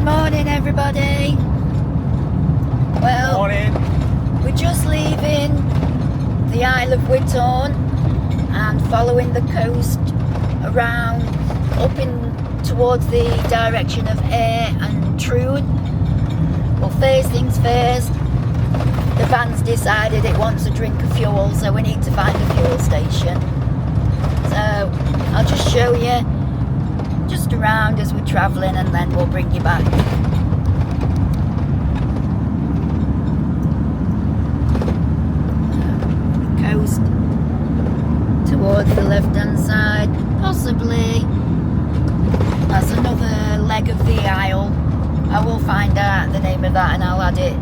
morning, everybody. Well, Morning. we're just leaving the Isle of Whithorn and following the coast around up in towards the direction of Ayr and Troon. Well, first things first, the van's decided it wants a drink of fuel, so we need to find a fuel station. So I'll just show you just around as we're travelling, and then we'll bring you back. Coast towards the left hand side, possibly that's another leg of the isle. I will find out the name of that and I'll add it,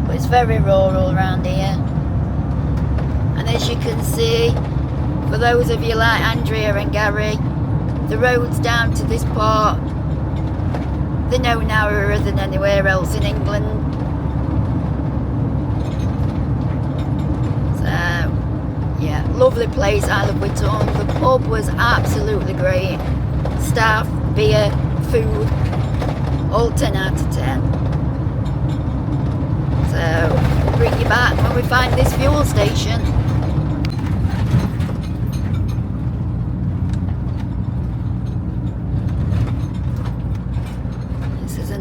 but it's very rural around here. And as you can see, for those of you like Andrea and Gary, the roads down to this part, they're no narrower than anywhere else in England. So, yeah, lovely place, Isle of Whithorn. The pub was absolutely great. Staff, beer, food, all 10 out of 10. So, we'll bring you back when we find this fuel station.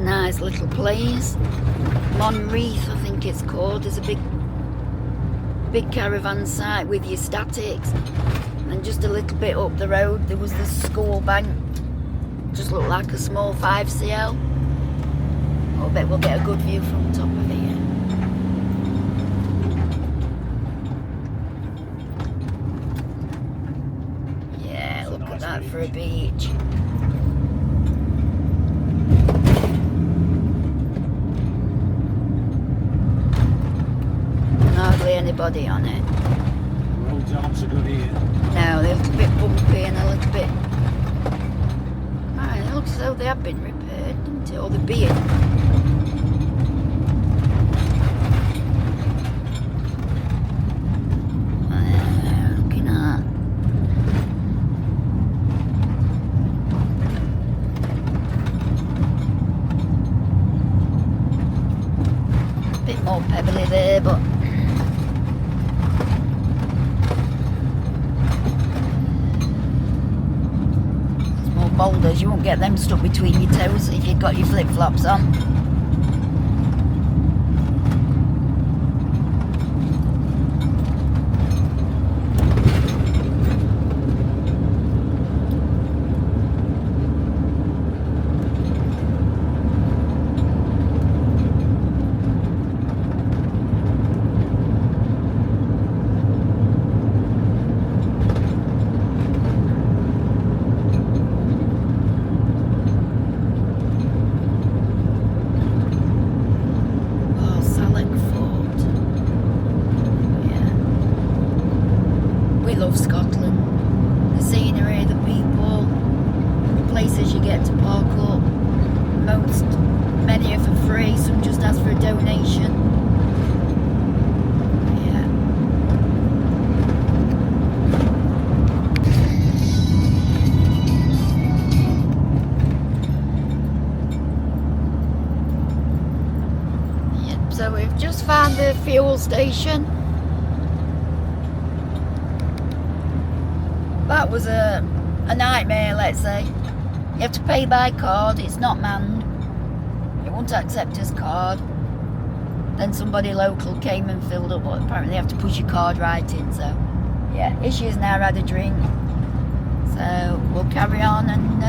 Nice little place, Monreath I think it's called. There's a big caravan site with your statics, and just a little bit up the road there was the school bank. Just looked like a small 5CL. I bet we'll get a good view from the top of here. Yeah, look at that for a beach. Hardly anybody on it. Roads aren't so good here. No, they're a little bit bumpy and a little bit... It looks as though they have been repaired, didn't it? Or they're being. Looking at... A bit more pebbly there, but... boulders, you won't get them stuck between your toes if you've got your flip-flops on. Love Scotland. The scenery, the people, the places you get to park up. Many are for free, some just ask for a donation. Yeah. Yep, so we've just found the fuel station. That was a nightmare, let's say. You have to pay by card, it's not manned. It won't accept his card. Then somebody local came and filled up, but apparently you have to push your card right in, so yeah, Ishi's now had a drink. So we'll carry on and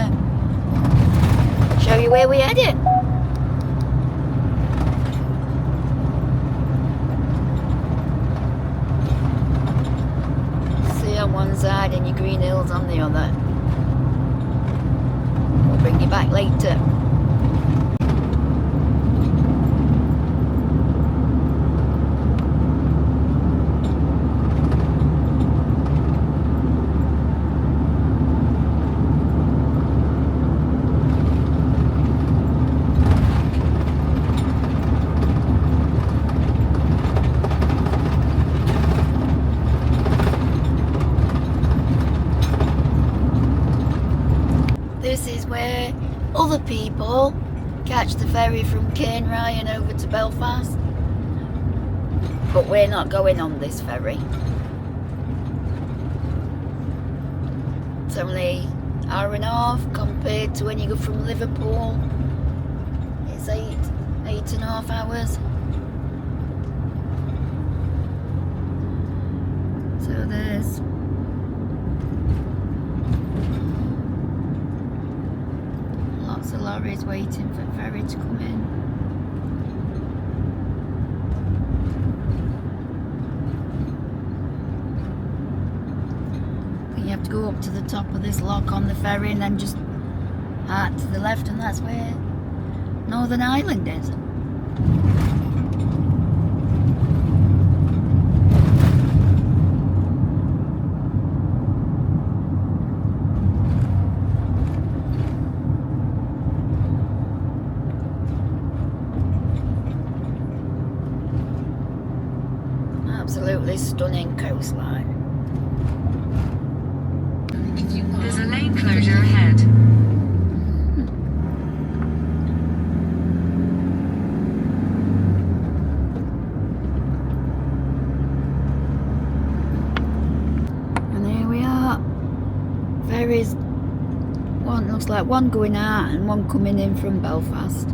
show you where we're heading. On one side and your green hills on the other. We'll bring you back later. This is where other people catch the ferry from Cairnryan over to Belfast, but we're not going on this ferry. It's only an hour and a half compared to when you go from Liverpool. It's eight and a half hours. So there's lots of lorries waiting for ferry to come in. You have to go up to the top of this lock on the ferry and then just out to the left, and that's where Northern Ireland is. Absolutely stunning coastline. There's a lane closure ahead. And here we are. Ferries. One looks like one going out and one coming in from Belfast.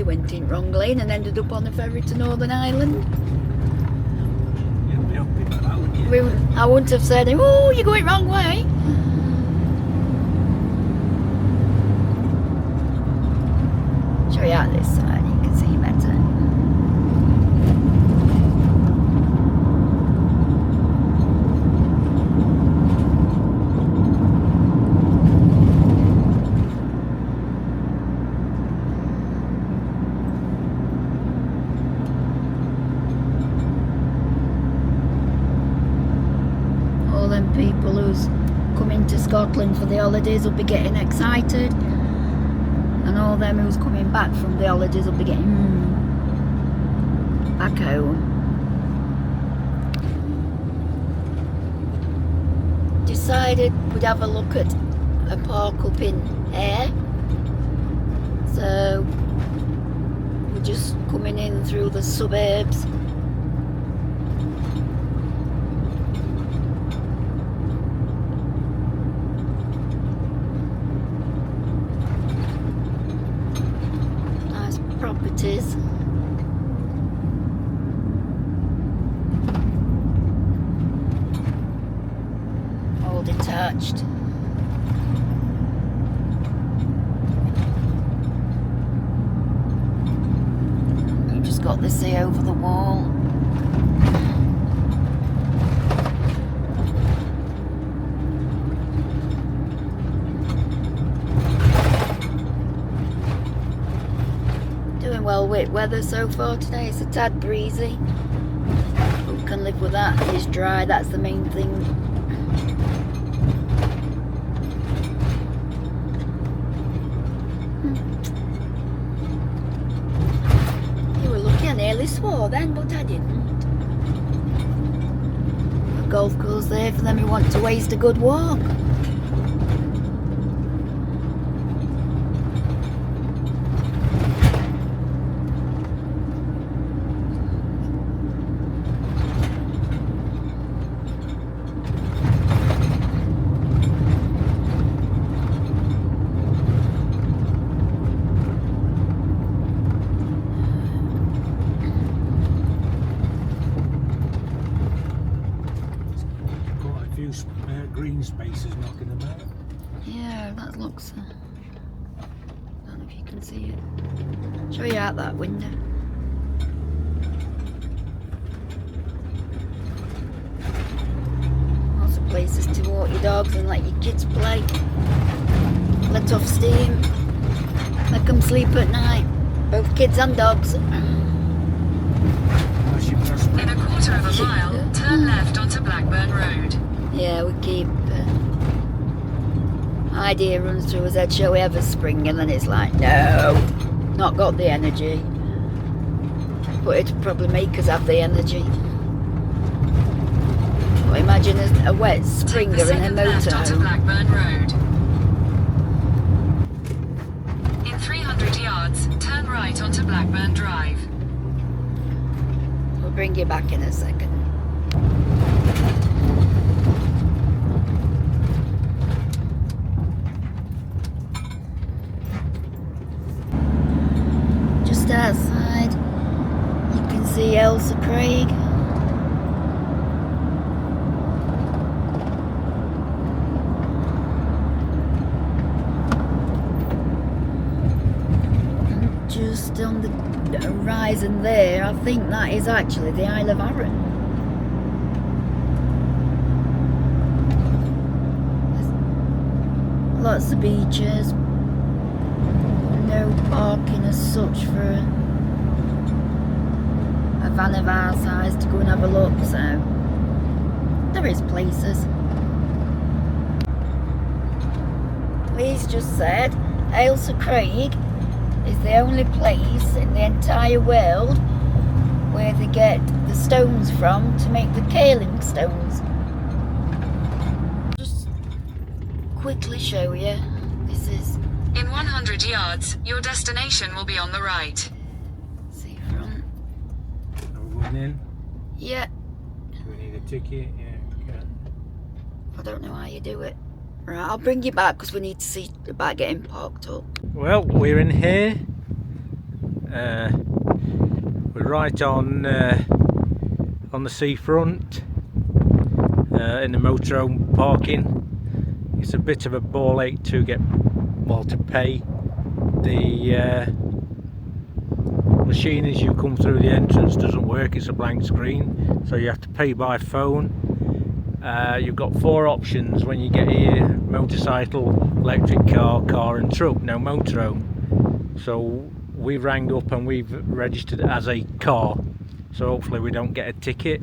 Went in wrong lane and ended up on a ferry to Northern Ireland. You'd be happy about that, wouldn't you? I wouldn't have said, oh, you're going wrong way. Show you out this side, you can see better. People who's coming to Scotland for the holidays will be getting excited, and all them who's coming back from the holidays will be getting back home. Decided we'd have a look at a park up in Ayr, so we're just coming in through the suburbs. Properties. All detached. You just got the sea over the wall. Well, with weather so far today, it's a tad breezy. We can live with that. It's dry, that's the main thing. You were lucky, I nearly swore then, but I didn't. A golf course there for them who want to waste a good walk. Green spaces knocking about. Yeah, that looks. I don't know if you can see it. Show you out that window. Lots of places to walk your dogs and let your kids play. Let off steam. Let them sleep at night. Both kids and dogs. In a quarter of a mile, turn left onto Blackburn Road. Yeah, we keep idea runs through his head, shall we have a spring? And then it's like, no, not got the energy. But it'd probably make us have the energy. But imagine a wet springer in a motorhome. Blackburn Road. In 300 yards, turn right onto Blackburn Drive. We'll bring you back in a second. Just outside, you can see Ailsa Craig. And just on the horizon there, I think that is actually the Isle of Whithorn. There's lots of beaches. No parking as such for a van of our size to go and have a look, so there is places. Please just said Ailsa Craig is the only place in the entire world where they get the stones from to make the kaolin stones. Just quickly show you, this is In 100 yards, your destination will be on the right. seafront. Are we going in? Yeah, Do we need a ticket? Yeah, we can. I don't know how you do it. Right, I'll bring you back because we need to see about getting parked up. Well, we're in here. We're right on the seafront, in the motorhome parking. It's a bit of a ball ache to to pay. The machine as you come through the entrance doesn't work, it's a blank screen, so you have to pay by phone. You've got 4 options when you get here: motorcycle, electric car and truck. No motorhome. So we rang up and we've registered it as a car, so hopefully we don't get a ticket.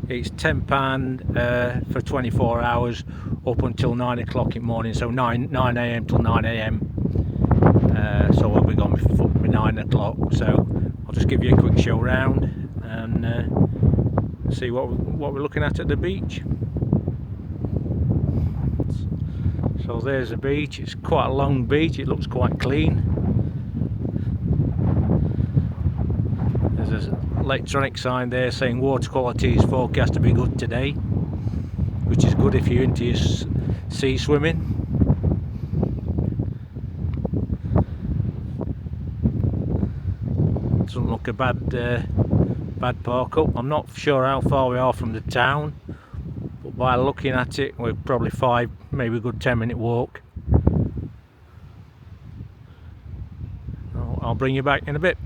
It's £10 for 24 hours up until 9 o'clock in the morning, so 9 a.m. till 9 a.m. So we'll be gone before 9 o'clock, so I'll just give you a quick show round and see what we're looking at the beach. So there's the beach. It's quite a long beach, it looks quite clean. There's an electronic sign there saying water quality is forecast to be good today, which is good if you're into your sea swimming. Doesn't look a bad park up. I'm not sure how far we are from the town, but by looking at it we're probably 5, maybe a good 10-minute walk. I'll bring you back in a bit.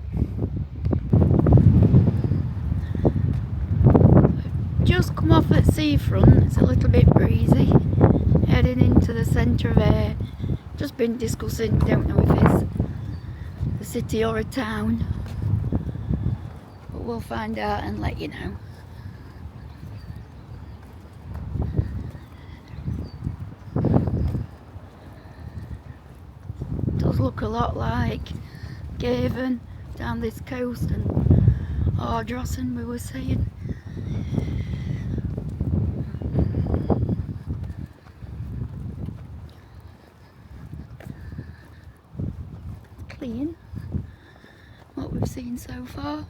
Just come off at seafront, it's a little bit breezy, heading into the centre of air. Just been discussing, don't know if it's a city or a town, but we'll find out and let you know. It does look a lot like Gaven down this coast and Ardrossan we were saying. Clean, what we've seen so far.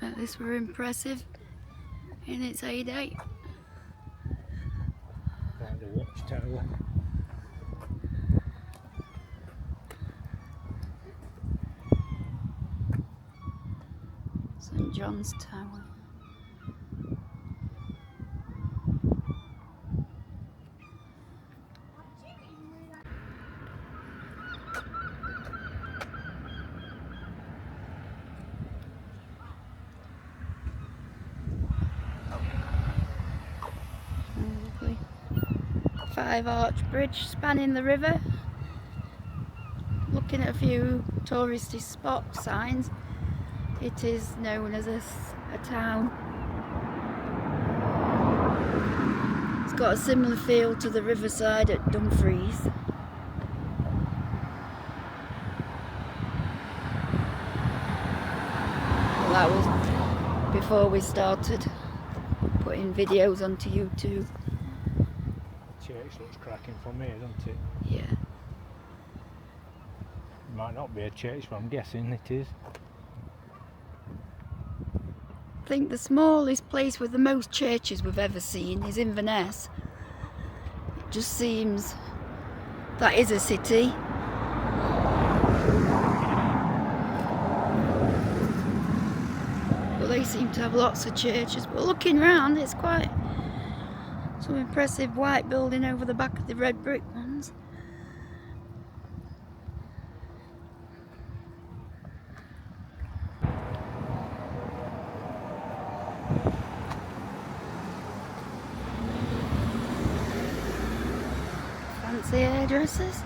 Well, this were impressive in its heyday. Find a watchtower. St John's Tower. 5-arch bridge spanning the river. Looking at a few touristy spot signs, it is known as a town. It's got a similar feel to the riverside at Dumfries. Well, that was before we started putting videos onto YouTube. Church looks cracking from here, doesn't it? Yeah. It might not be a church, but I'm guessing it is. I think the smallest place with the most churches we've ever seen is Inverness. It just seems that is a city. But they seem to have lots of churches. But looking round, it's quite some impressive white building over the back of the red brick ones. Fancy hairdressers.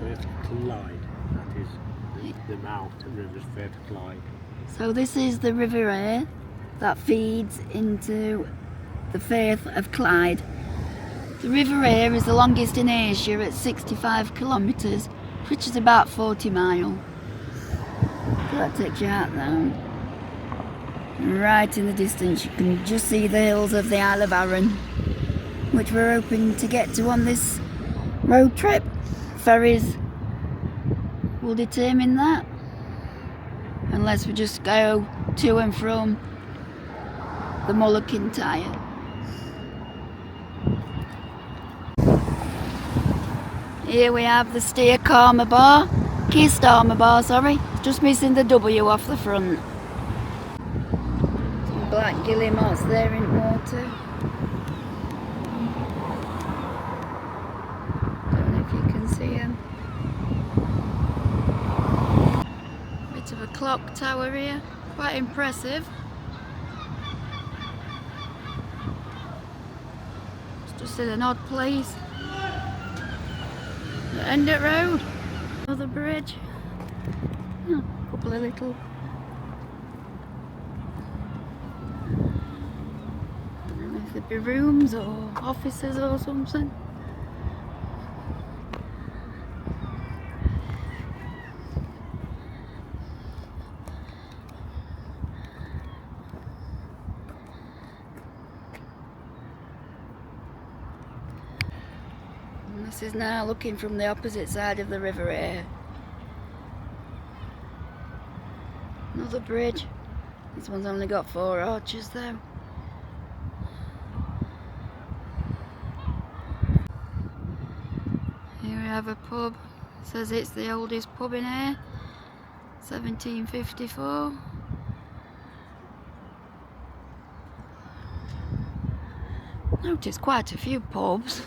Firth Clyde, that is the mouth of the river's Firth Clyde. So this is the River Aire that feeds into the Firth of Clyde. The River Aire is the longest in Asia at 65 kilometres, which is about 40 miles. So that takes you out there. Right in the distance you can just see the hills of the Isle of Whithorn, which we're hoping to get to on this road trip. Ferries will determine that, unless we just go to and from the Mull of Kintyre. Here we have the Kist Armour Bar, sorry, just missing the W off the front. Some black guillemots there in water. Don't know if you can see them. Bit of a clock tower here, quite impressive. It's just in an odd place. The Endett Road, another bridge, oh, a couple of little, I don't know if it'd be rooms or offices or something. This is now looking from the opposite side of the River Aire. Another bridge. This one's only got 4 arches though. Here we have a pub. It says it's the oldest pub in Aire. 1754. Notice quite a few pubs.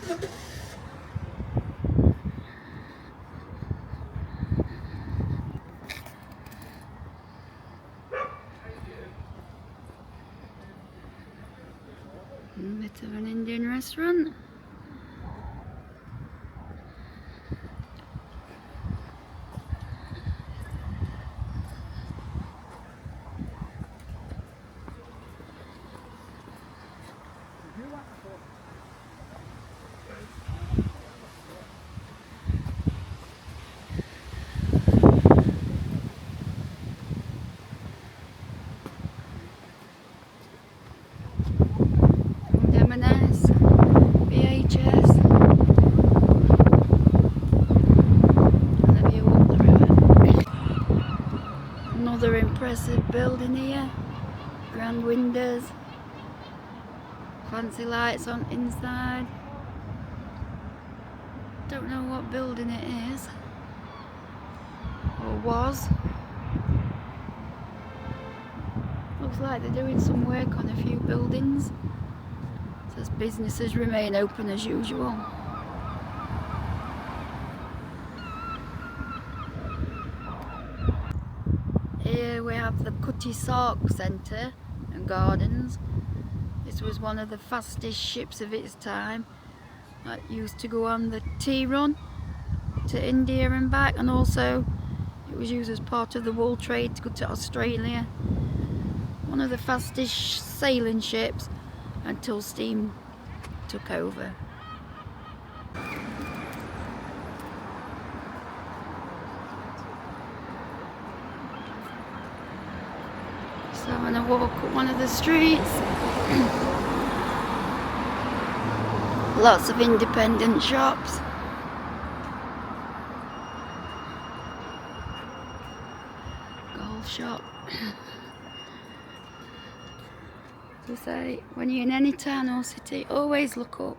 A bit of an Indian restaurant. M&S, VHS, and the view up the river. Another impressive building here, grand windows, fancy lights on inside. Don't know what building it is, or was. Looks like they're doing some work on a few buildings. It says businesses remain open as usual. Here we have the Cutty Sark Centre and Gardens. This was one of the fastest ships of its time that used to go on the tea run to India and back, and also it was used as part of the wool trade to go to Australia. One of the fastest sailing ships until steam took over. So I'm going to walk up one of the streets. Lots of independent shops. Golf shop. To say, when you're in any town or city, always look up.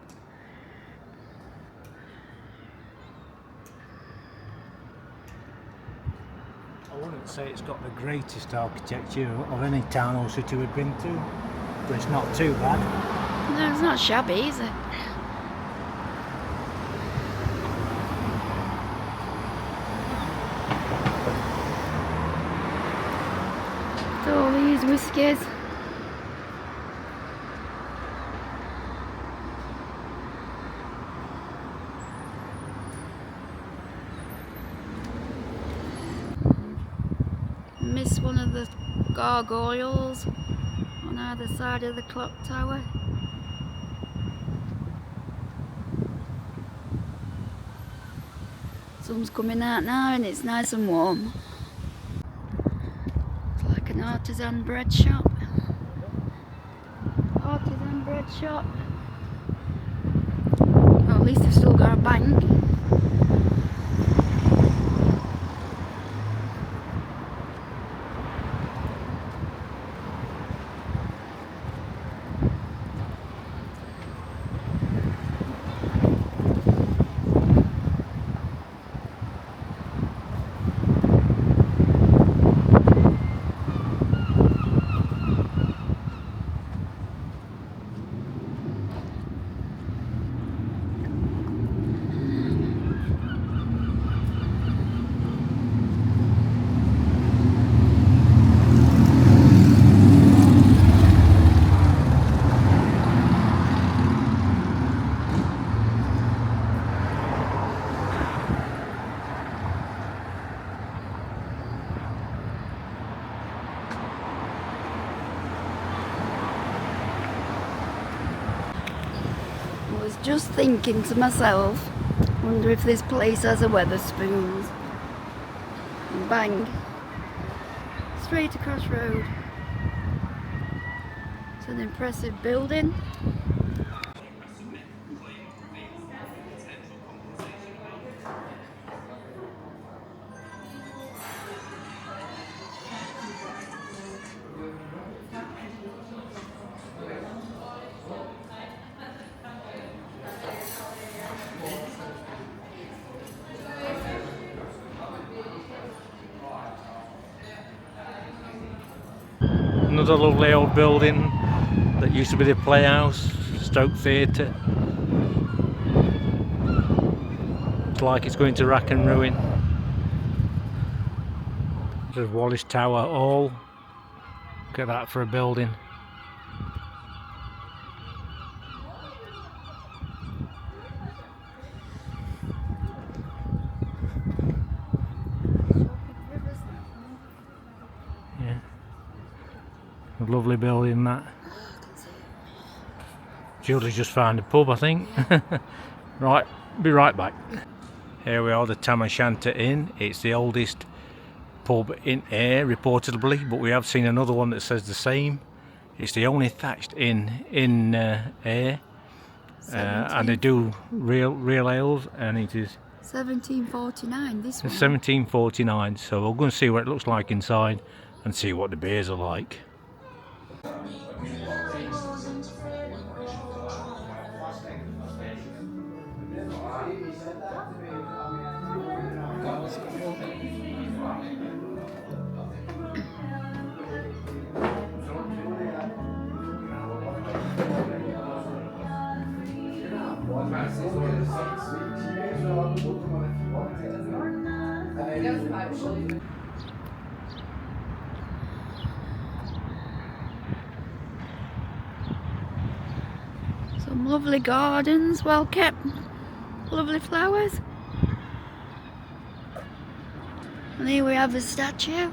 I wouldn't say it's got the greatest architecture of any town or city we've been to, but it's not too bad. No, it's not shabby, is it? All these whiskies. Miss one of the gargoyles on either side of the clock tower. Sun's coming out now and it's nice and warm. It's like an artisan bread shop. Artisan bread shop. Well, at least they've still got a bank. I was just thinking to myself, wonder if this place has a Wetherspoons. And bang, straight across road. It's an impressive building. Another lovely old building that used to be the playhouse, stroke theatre. It's like it's going to rack and ruin. There's Wallace Tower Hall. Look at that for a building. Yeah. A lovely building that. Julie's just found a pub, I think. Right, be right back. Here we are, the Tam O'Shanter Inn. It's the oldest pub in Ayr, reportedly, but we have seen another one that says the same. It's the only thatched inn in Ayr, and they do real ales, and it is 1749, this one. 1749. So we'll go and see what it looks like inside and see what the beers are like. Some lovely gardens, well kept, lovely flowers. And here we have a statue.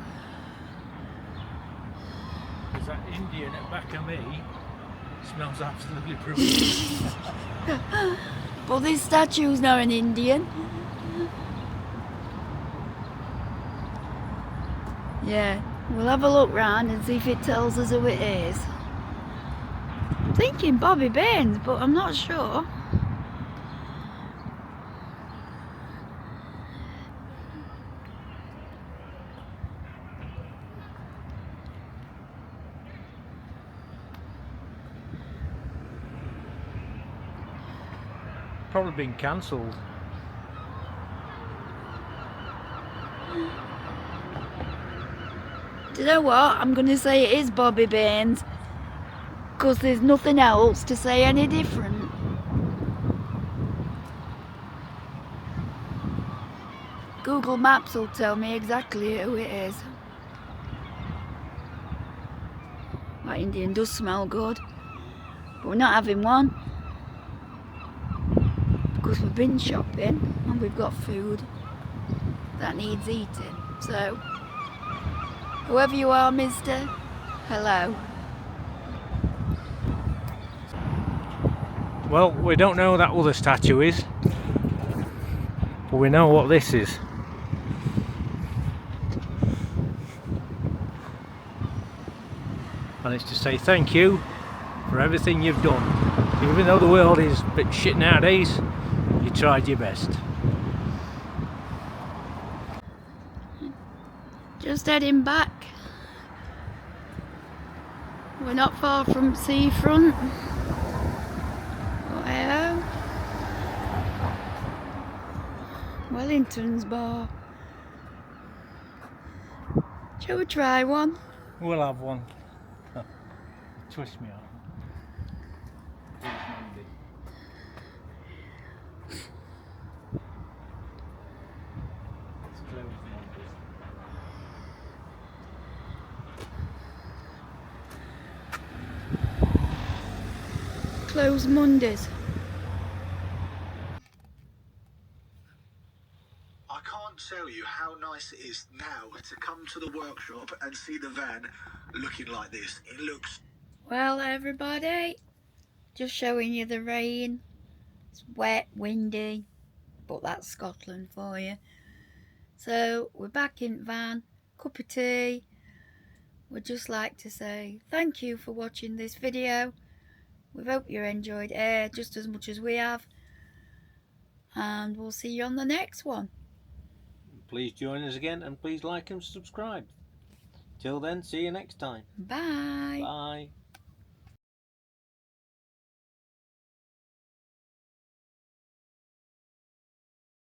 There's that Indian at the back of me. Smells absolutely brilliant. But this statue's not an Indian. Yeah, we'll have a look round and see if it tells us who it is. I'm thinking Bobby Baines, but I'm not sure. Probably been cancelled. Do you know what? I'm going to say it is Bobby Baines, because there's nothing else to say any different. Google Maps will tell me exactly who it is. That Indian does smell good, but we're not having one because we've been shopping and we've got food that needs eating. So, whoever you are, mister, hello. Well, we don't know who that other statue is, but we know what this is. And it's to say thank you for everything you've done. Even though the world is a bit shit nowadays, you tried your best. Just heading back. We're not far from seafront. Well, Wellington's bar. Shall we try one? We'll have one. Oh, twist me arm. It's closed Mondays. Closed Mondays. I can't tell you how nice it is now to come to the workshop and see the van looking like this. It looks... Well, everybody, just showing you the rain. It's wet, windy, but that's Scotland for you. So we're back in van, cup of tea. We'd just like to say thank you for watching this video. We hope you enjoyed it just as much as we have. And we'll see you on the next one. Please join us again and please like and subscribe. Till then, see you next time. Bye. Bye.